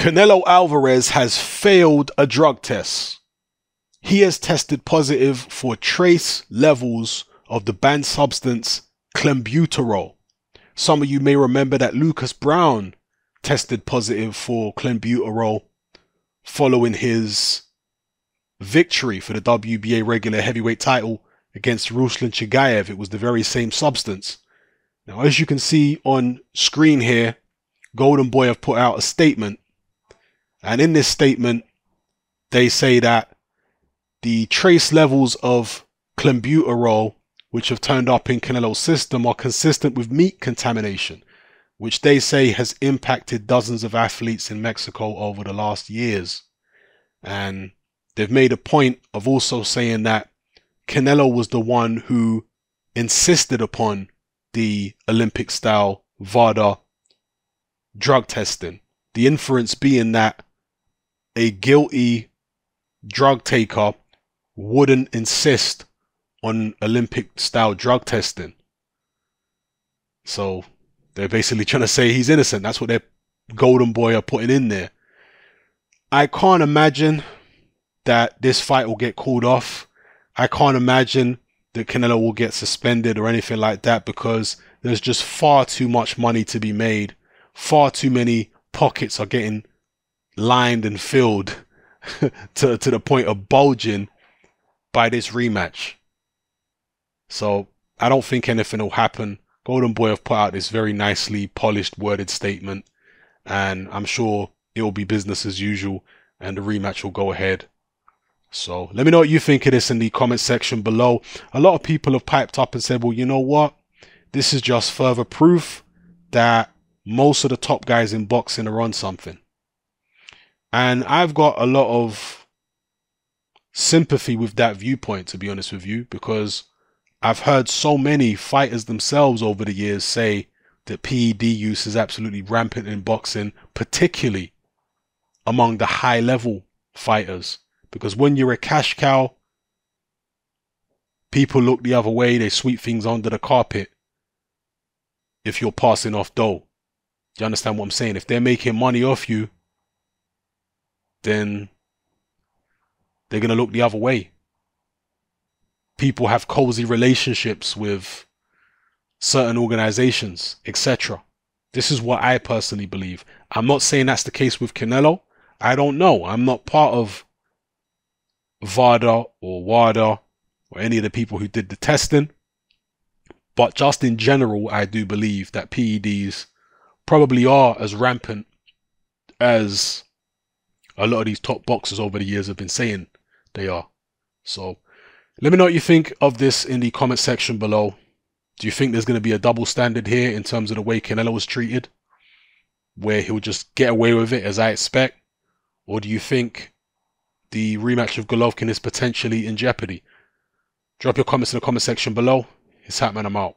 Canelo Alvarez has failed a drug test. He has tested positive for trace levels of the banned substance clenbuterol. Some of you may remember that Lucas Brown tested positive for clenbuterol following his victory for the WBA regular heavyweight title against Ruslan Chagayev. It was the very same substance. Now, as you can see on screen here, Golden Boy have put out a statement. And in this statement, they say that the trace levels of clenbuterol, which have turned up in Canelo's system, are consistent with meat contamination, which they say has impacted dozens of athletes in Mexico over the last years. And they've made a point of also saying that Canelo was the one who insisted upon the Olympic-style VADA drug testing. The inference being that a guilty drug taker wouldn't insist on Olympic-style drug testing. So they're basically trying to say he's innocent. That's what their Golden Boy are putting in there. I can't imagine that this fight will get called off. I can't imagine that Canelo will get suspended or anything like that, because there's just far too much money to be made. Far too many pockets are getting lined and filled to the point of bulging by this rematch. So I don't think anything will happen. Golden Boy have put out this very nicely polished, worded statement, and I'm sure it will be business as usual and the rematch will go ahead. So let me know what you think of this in the comment section below. A lot of people have piped up and said, well, you know what? This is just further proof that most of the top guys in boxing are on something. And I've got a lot of sympathy with that viewpoint, to be honest with you, because I've heard so many fighters themselves over the years say that PED use is absolutely rampant in boxing, particularly among the high level fighters. Because when you're a cash cow, people look the other way. They sweep things under the carpet if you're passing off dough. Do you understand what I'm saying? If they're making money off you, then they're going to look the other way. People have cozy relationships with certain organizations, etc. This is what I personally believe. I'm not saying that's the case with Canelo. I don't know. I'm not part of VADA or WADA or any of the people who did the testing. But just in general, I do believe that PEDs probably are as rampant as a lot of these top boxers over the years have been saying they are. So let me know what you think of this in the comment section below. Do you think there's going to be a double standard here in terms of the way Canelo was treated, where he'll just get away with it as I expect? Or do you think the rematch of Golovkin is potentially in jeopardy? Drop your comments in the comment section below. It's Hatman, I'm out.